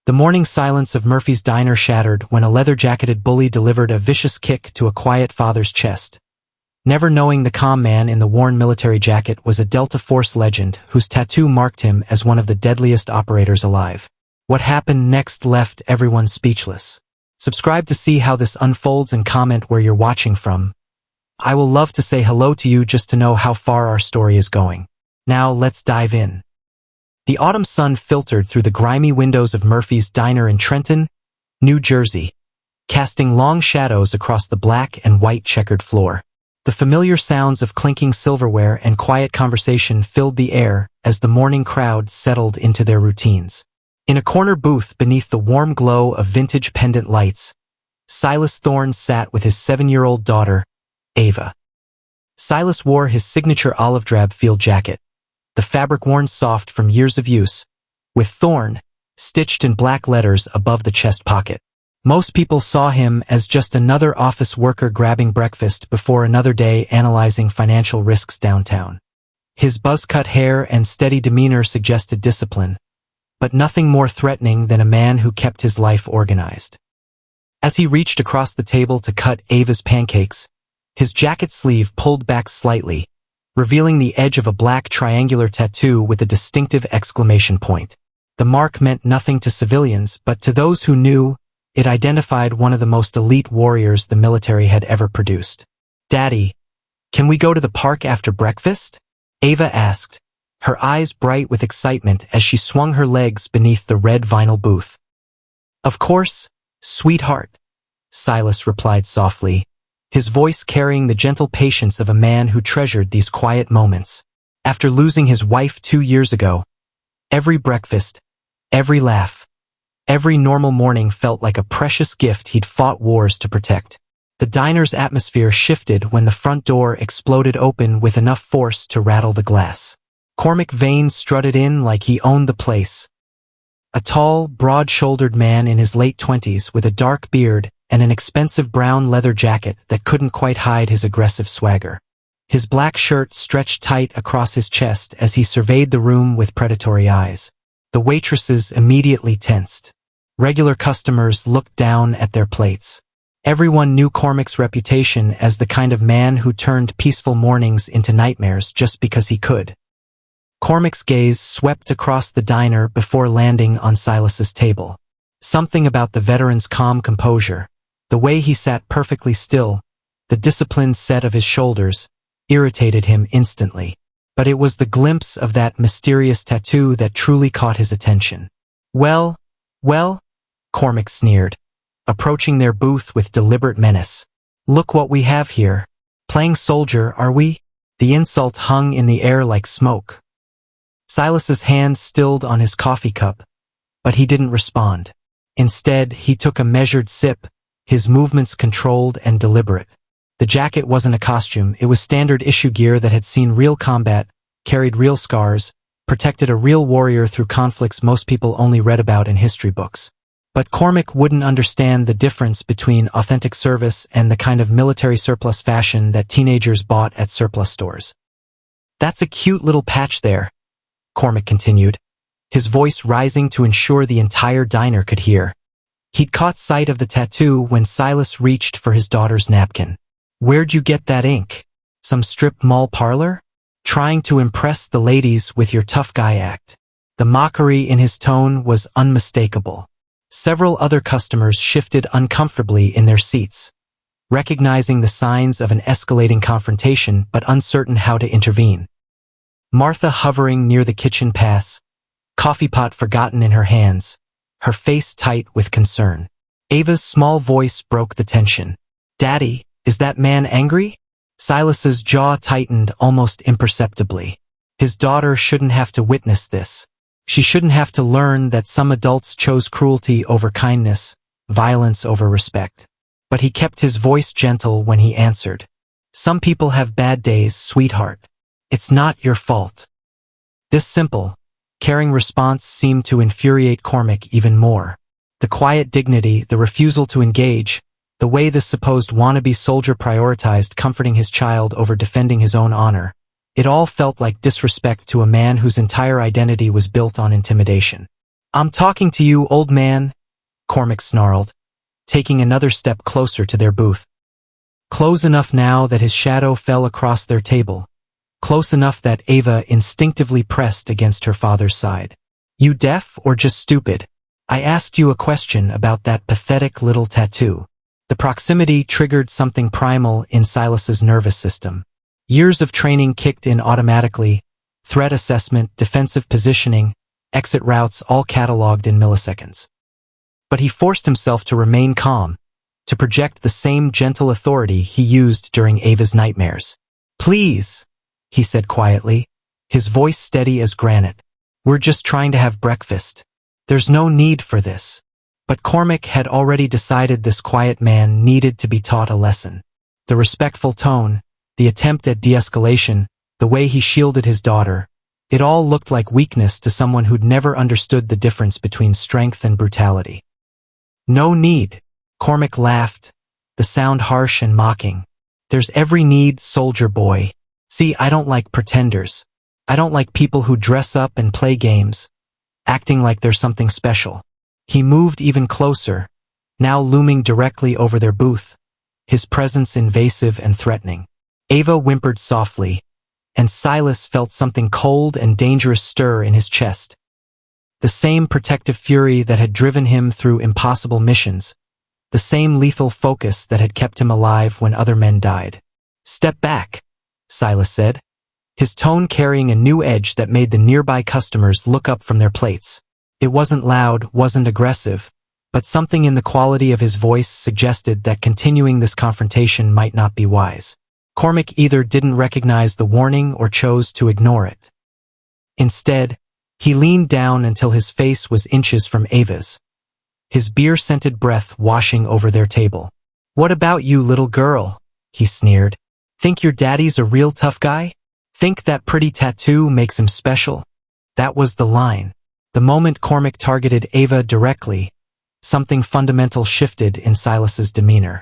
The morning silence of Murphy's diner shattered when a leather-jacketed bully delivered a vicious kick to a quiet father's chest. Never knowing the calm man in the worn military jacket was a Delta Force legend whose tattoo marked him as one of the deadliest operators alive. What happened next left everyone speechless. Subscribe to see how this unfolds and comment where you're watching from. I will love to say hello to you just to know how far our story is going. Now let's dive in. The autumn sun filtered through the grimy windows of Murphy's diner in Trenton, New Jersey, casting long shadows across the black and white checkered floor. The familiar sounds of clinking silverware and quiet conversation filled the air as the morning crowd settled into their routines. In a corner booth beneath the warm glow of vintage pendant lights, Silas Thorne sat with his 7-year-old daughter, Ava. Silas wore his signature olive drab field jacket, the fabric worn soft from years of use, with Thorne stitched in black letters above the chest pocket. Most people saw him as just another office worker grabbing breakfast before another day analyzing financial risks downtown. His buzz-cut hair and steady demeanor suggested discipline, but nothing more threatening than a man who kept his life organized. As he reached across the table to cut Ava's pancakes, his jacket sleeve pulled back slightly, revealing the edge of a black triangular tattoo with a distinctive exclamation point. The mark meant nothing to civilians, but to those who knew, it identified one of the most elite warriors the military had ever produced. "Daddy, can we go to the park after breakfast?" Ava asked, her eyes bright with excitement as she swung her legs beneath the red vinyl booth. "Of course, sweetheart," Silas replied softly, his voice carrying the gentle patience of a man who treasured these quiet moments. After losing his wife 2 years ago, every breakfast, every laugh, every normal morning felt like a precious gift he'd fought wars to protect. The diner's atmosphere shifted when the front door exploded open with enough force to rattle the glass. Cormac Vane strutted in like he owned the place. A tall, broad-shouldered man in his late 20s with a dark beard and an expensive brown leather jacket that couldn't quite hide his aggressive swagger. His black shirt stretched tight across his chest as he surveyed the room with predatory eyes. The waitresses immediately tensed. Regular customers looked down at their plates. Everyone knew Cormac's reputation as the kind of man who turned peaceful mornings into nightmares just because he could. Cormac's gaze swept across the diner before landing on Silas's table. Something about the veteran's calm composure, the way he sat perfectly still, the disciplined set of his shoulders, irritated him instantly. But it was the glimpse of that mysterious tattoo that truly caught his attention. Well, Cormac sneered, approaching their booth with deliberate menace. "Look what we have here. Playing soldier, are we?" The insult hung in the air like smoke. Silas's hand stilled on his coffee cup, but he didn't respond. Instead, he took a measured sip, his movements controlled and deliberate. The jacket wasn't a costume, it was standard issue gear that had seen real combat, carried real scars, protected a real warrior through conflicts most people only read about in history books. But Cormac wouldn't understand the difference between authentic service and the kind of military surplus fashion that teenagers bought at surplus stores. "That's a cute little patch there," Cormac continued, his voice rising to ensure the entire diner could hear. He'd caught sight of the tattoo when Silas reached for his daughter's napkin. "Where'd you get that ink? Some strip mall parlor? Trying to impress the ladies with your tough guy act?" The mockery in his tone was unmistakable. Several other customers shifted uncomfortably in their seats, recognizing the signs of an escalating confrontation but uncertain how to intervene. Martha hovering near the kitchen pass, coffee pot forgotten in her hands, her face tight with concern. Ava's small voice broke the tension. "Daddy, is that man angry?" Silas's jaw tightened almost imperceptibly. His daughter shouldn't have to witness this. She shouldn't have to learn that some adults chose cruelty over kindness, violence over respect. But he kept his voice gentle when he answered. "Some people have bad days, sweetheart. It's not your fault." This simple, caring response seemed to infuriate Cormac even more. The quiet dignity, the refusal to engage, the way this supposed wannabe soldier prioritized comforting his child over defending his own honor, it all felt like disrespect to a man whose entire identity was built on intimidation. I'm talking to you, old man, Cormac snarled, taking another step closer to their booth. Close enough now that his shadow fell across their table, close enough that Ava instinctively pressed against her father's side. You deaf or just stupid? I asked you a question about that pathetic little tattoo. The proximity triggered something primal in Silas's nervous system. Years of training kicked in automatically, threat assessment, defensive positioning, exit routes all cataloged in milliseconds. But he forced himself to remain calm, to project the same gentle authority he used during Ava's nightmares. Please, he said quietly, his voice steady as granite. We're just trying to have breakfast. There's no need for this. But Cormac had already decided this quiet man needed to be taught a lesson. The respectful tone, the attempt at de-escalation, the way he shielded his daughter, it all looked like weakness to someone who'd never understood the difference between strength and brutality. No need, Cormac laughed, the sound harsh and mocking. There's every need, soldier boy. See, I don't like pretenders. I don't like people who dress up and play games, acting like there's something special. He moved even closer, now looming directly over their booth, his presence invasive and threatening. Ava whimpered softly, and Silas felt something cold and dangerous stir in his chest. The same protective fury that had driven him through impossible missions, the same lethal focus that had kept him alive when other men died. Step back, Silas said, his tone carrying a new edge that made the nearby customers look up from their plates. It wasn't loud, wasn't aggressive, but something in the quality of his voice suggested that continuing this confrontation might not be wise. Cormac either didn't recognize the warning or chose to ignore it. Instead, he leaned down until his face was inches from Ava's, his beer-scented breath washing over their table. What about you, little girl? He sneered. Think your daddy's a real tough guy? Think that pretty tattoo makes him special? That was the line. The moment Cormac targeted Ava directly, something fundamental shifted in Silas's demeanor.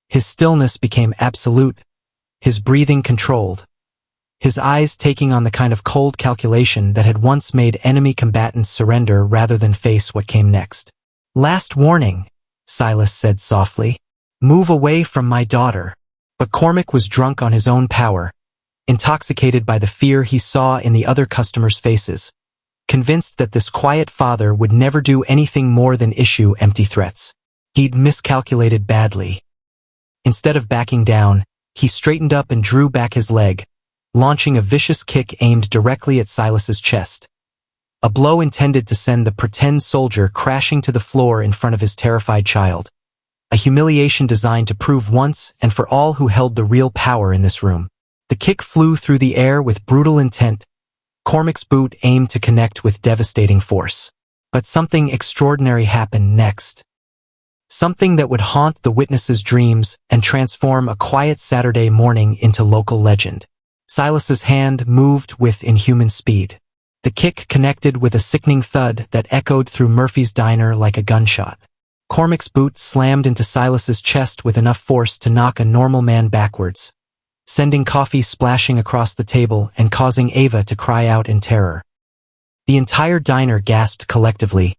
His stillness became absolute, his breathing controlled, his eyes taking on the kind of cold calculation that had once made enemy combatants surrender rather than face what came next. Last warning, Silas said softly. Move away from my daughter. But Cormac was drunk on his own power, intoxicated by the fear he saw in the other customers' faces, convinced that this quiet father would never do anything more than issue empty threats. He'd miscalculated badly. Instead of backing down, he straightened up and drew back his leg, launching a vicious kick aimed directly at Silas's chest. A blow intended to send the pretend soldier crashing to the floor in front of his terrified child. A humiliation designed to prove once and for all who held the real power in this room. The kick flew through the air with brutal intent. Cormac's boot aimed to connect with devastating force. But something extraordinary happened next. Something that would haunt the witnesses' dreams and transform a quiet Saturday morning into local legend. Silas's hand moved with inhuman speed. The kick connected with a sickening thud that echoed through Murphy's diner like a gunshot. Cormac's boot slammed into Silas's chest with enough force to knock a normal man backwards, sending coffee splashing across the table and causing Ava to cry out in terror. The entire diner gasped collectively,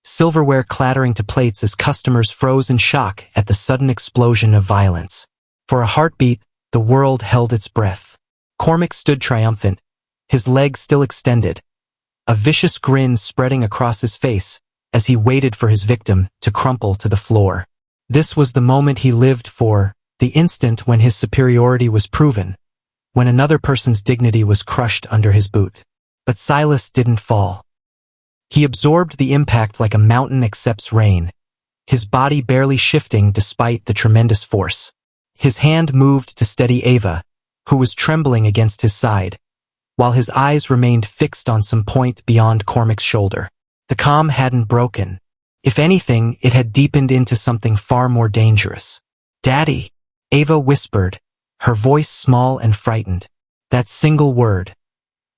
silverware clattering to plates as customers froze in shock at the sudden explosion of violence. For a heartbeat, the world held its breath. Cormac stood triumphant, his legs still extended, a vicious grin spreading across his face as he waited for his victim to crumple to the floor. This was the moment he lived for, the instant when his superiority was proven, when another person's dignity was crushed under his boot. But Silas didn't fall. He absorbed the impact like a mountain accepts rain, his body barely shifting despite the tremendous force. His hand moved to steady Ava, who was trembling against his side, while his eyes remained fixed on some point beyond Cormac's shoulder. The calm hadn't broken. If anything, it had deepened into something far more dangerous. Daddy, Ava whispered, her voice small and frightened. That single word,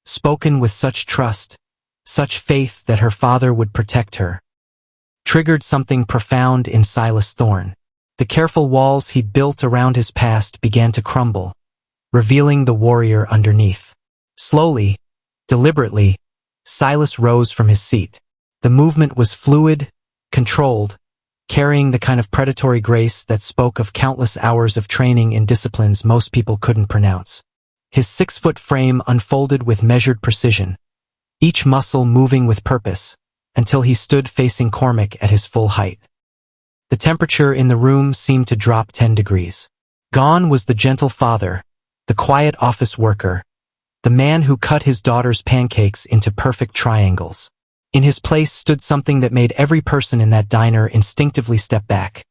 spoken with such trust, such faith that her father would protect her, triggered something profound in Silas Thorne. The careful walls he'd built around his past began to crumble, revealing the warrior underneath. Slowly, deliberately, Silas rose from his seat. The movement was fluid, controlled, carrying the kind of predatory grace that spoke of countless hours of training in disciplines most people couldn't pronounce. His 6-foot frame unfolded with measured precision, each muscle moving with purpose, until he stood facing Cormac at his full height. The temperature in the room seemed to drop 10 degrees. Gone was the gentle father, the quiet office worker, the man who cut his daughter's pancakes into perfect triangles. In his place stood something that made every person in that diner instinctively step back.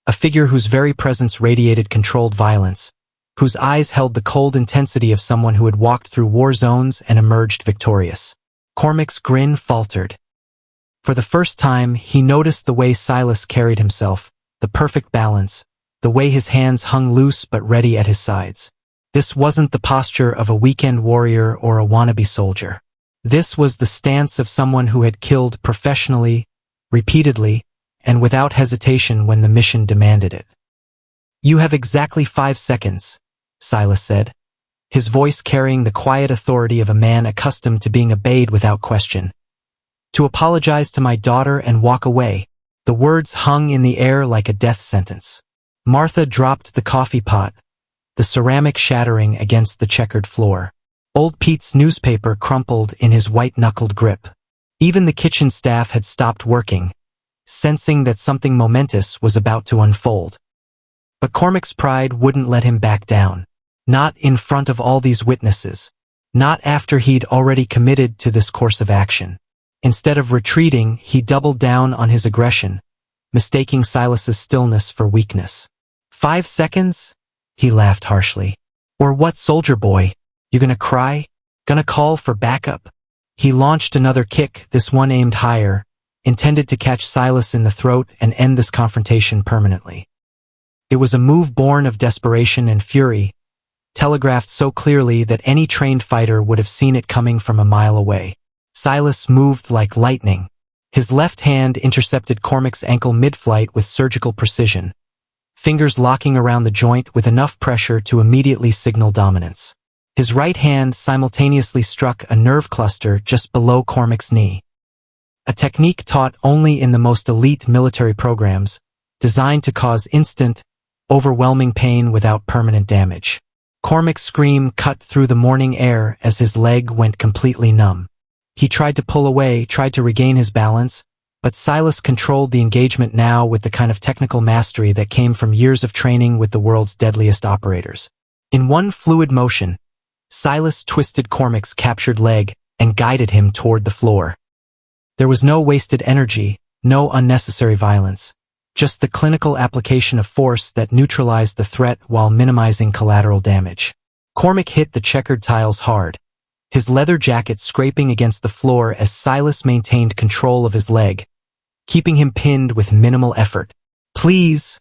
A figure whose very presence radiated controlled violence, whose eyes held the cold intensity of someone who had walked through war zones and emerged victorious. Cormac's grin faltered. For the first time, he noticed the way Silas carried himself, the perfect balance, the way his hands hung loose but ready at his sides. This wasn't the posture of a weekend warrior or a wannabe soldier. This was the stance of someone who had killed professionally, repeatedly, and without hesitation when the mission demanded it. "You have exactly 5 seconds, Silas said, his voice carrying the quiet authority of a man accustomed to being obeyed without question. "To apologize to my daughter and walk away." The words hung in the air like a death sentence. Martha dropped the coffee pot, the ceramic shattering against the checkered floor. Old Pete's newspaper crumpled in his white-knuckled grip. Even the kitchen staff had stopped working, sensing that something momentous was about to unfold. But Cormac's pride wouldn't let him back down. Not in front of all these witnesses. Not after he'd already committed to this course of action. Instead of retreating, he doubled down on his aggression, mistaking Silas's stillness for weakness. 5 seconds? He laughed harshly. Or what, soldier boy? You gonna cry? Gonna call for backup? He launched another kick, this one aimed higher, intended to catch Silas in the throat and end this confrontation permanently. It was a move born of desperation and fury, telegraphed so clearly that any trained fighter would have seen it coming from a mile away. Silas moved like lightning. His left hand intercepted Cormac's ankle mid-flight with surgical precision, fingers locking around the joint with enough pressure to immediately signal dominance. His right hand simultaneously struck a nerve cluster just below Cormac's knee. A technique taught only in the most elite military programs, designed to cause instant, overwhelming pain without permanent damage. Cormac's scream cut through the morning air as his leg went completely numb. He tried to pull away, tried to regain his balance, but Silas controlled the engagement now with the kind of technical mastery that came from years of training with the world's deadliest operators. In one fluid motion, Silas twisted Cormac's captured leg and guided him toward the floor. There was no wasted energy, no unnecessary violence, just the clinical application of force that neutralized the threat while minimizing collateral damage. Cormac hit the checkered tiles hard, his leather jacket scraping against the floor as Silas maintained control of his leg, keeping him pinned with minimal effort. "Please,"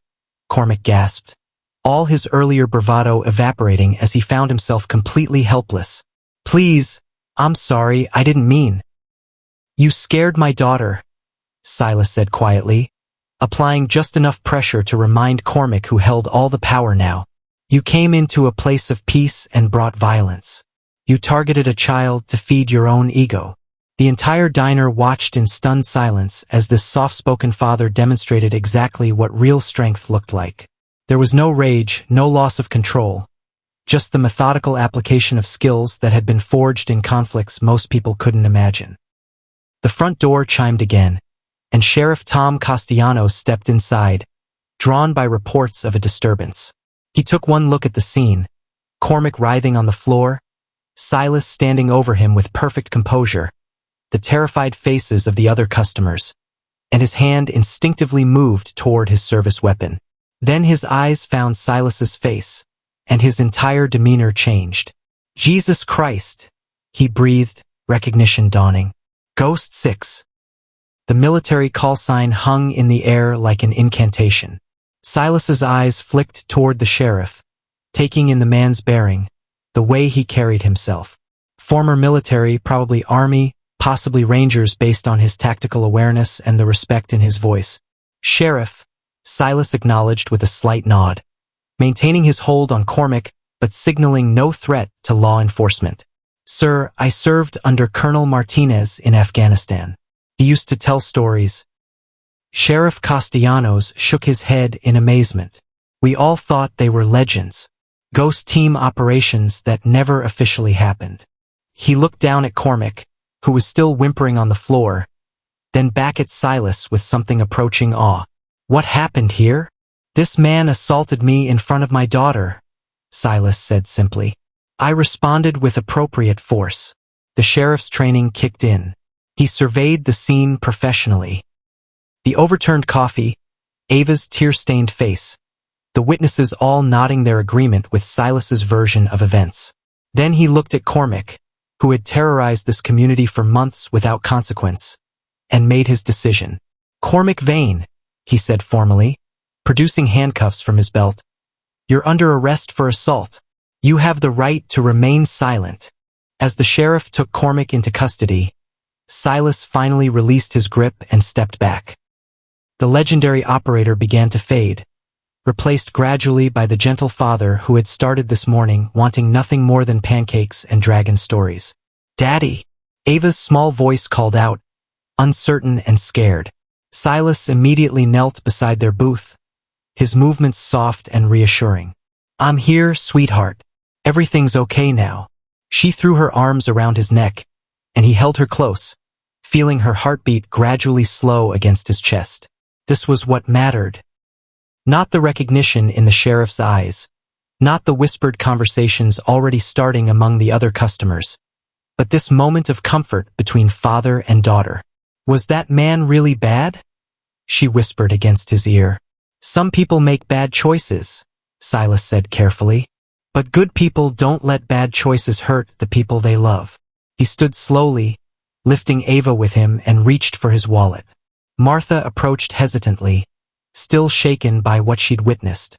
Cormac gasped, all his earlier bravado evaporating as he found himself completely helpless. "Please, I'm sorry, I didn't mean." "You scared my daughter," Silas said quietly, applying just enough pressure to remind Cormac who held all the power now. "You came into a place of peace and brought violence. You targeted a child to feed your own ego." The entire diner watched in stunned silence as this soft-spoken father demonstrated exactly what real strength looked like. There was no rage, no loss of control, just the methodical application of skills that had been forged in conflicts most people couldn't imagine. The front door chimed again, and Sheriff Tom Castellanos stepped inside, drawn by reports of a disturbance. He took one look at the scene, Cormac writhing on the floor, Silas standing over him with perfect composure, the terrified faces of the other customers, and his hand instinctively moved toward his service weapon. Then his eyes found Silas's face, and his entire demeanor changed. "Jesus Christ," he breathed, recognition dawning. "Ghost 6. The military call sign hung in the air like an incantation. Silas's eyes flicked toward the sheriff, taking in the man's bearing, the way he carried himself. Former military, probably Army, possibly Rangers based on his tactical awareness and the respect in his voice. "Sheriff," Silas acknowledged with a slight nod, maintaining his hold on Cormac but signaling no threat to law enforcement. "Sir, I served under Colonel Martinez in Afghanistan." He used to tell stories. Sheriff Castellanos shook his head in amazement. We all thought they were legends. Ghost team operations that never officially happened. He looked down at Cormac, who was still whimpering on the floor, then back at Silas with something approaching awe. What happened here? This man assaulted me in front of my daughter, Silas said simply. I responded with appropriate force. The sheriff's training kicked in. He surveyed the scene professionally. The overturned coffee, Ava's tear-stained face, the witnesses all nodding their agreement with Silas's version of events. Then he looked at Cormac, who had terrorized this community for months without consequence, and made his decision. Cormac Vane, he said formally, producing handcuffs from his belt. You're under arrest for assault. You have the right to remain silent. As the sheriff took Cormac into custody, Silas finally released his grip and stepped back. The legendary operator began to fade, replaced gradually by the gentle father who had started this morning wanting nothing more than pancakes and dragon stories. Daddy! Ava's small voice called out, uncertain and scared. Silas immediately knelt beside their booth, his movements soft and reassuring. I'm here, sweetheart. Everything's okay now. She threw her arms around his neck, and he held her close, feeling her heartbeat gradually slow against his chest. This was what mattered. Not the recognition in the sheriff's eyes, not the whispered conversations already starting among the other customers, but this moment of comfort between father and daughter. Was that man really bad? She whispered against his ear. Some people make bad choices, Silas said carefully, but good people don't let bad choices hurt the people they love. He stood slowly, lifting Ava with him and reached for his wallet. Martha approached hesitantly, still shaken by what she'd witnessed.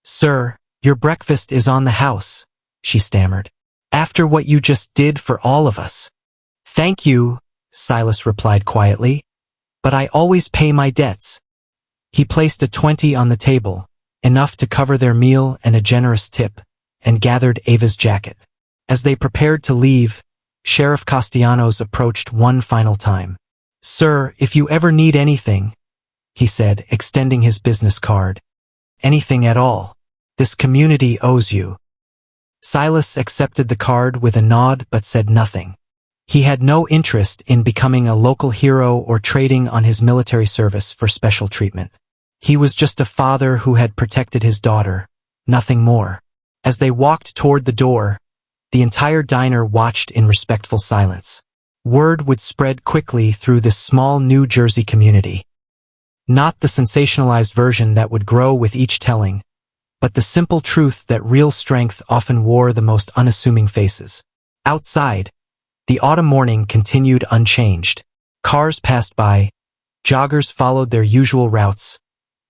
Sir, your breakfast is on the house, she stammered. After what you just did for all of us. Thank you, Silas replied quietly, but I always pay my debts. He placed a 20 on the table, enough to cover their meal and a generous tip, and gathered Ava's jacket. As they prepared to leave, Sheriff Castellanos approached one final time. Sir, if you ever need anything, he said, extending his business card. Anything at all. This community owes you. Silas accepted the card with a nod but said nothing. He had no interest in becoming a local hero or trading on his military service for special treatment. He was just a father who had protected his daughter, nothing more. As they walked toward the door, the entire diner watched in respectful silence. Word would spread quickly through this small New Jersey community. Not the sensationalized version that would grow with each telling, but the simple truth that real strength often wore the most unassuming faces. Outside, the autumn morning continued unchanged. Cars passed by, joggers followed their usual routes,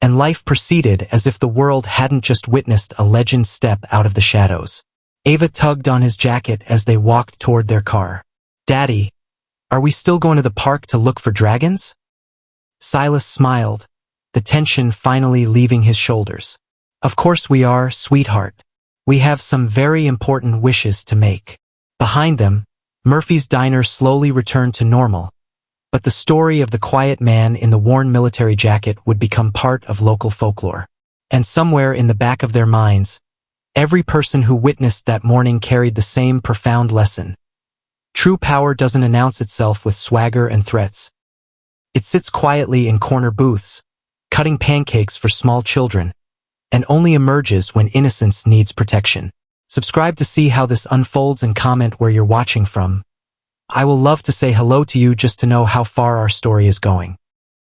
and life proceeded as if the world hadn't just witnessed a legend step out of the shadows. Ava tugged on his jacket as they walked toward their car. Daddy, are we still going to the park to look for dragons? Silas smiled, the tension finally leaving his shoulders. Of course we are, sweetheart. We have some very important wishes to make. Behind them, Murphy's diner slowly returned to normal, but the story of the quiet man in the worn military jacket would become part of local folklore. And somewhere in the back of their minds, every person who witnessed that morning carried the same profound lesson. True power doesn't announce itself with swagger and threats. It sits quietly in corner booths, cutting pancakes for small children, and only emerges when innocence needs protection. Subscribe to see how this unfolds and comment where you're watching from. I will love to say hello to you just to know how far our story is going.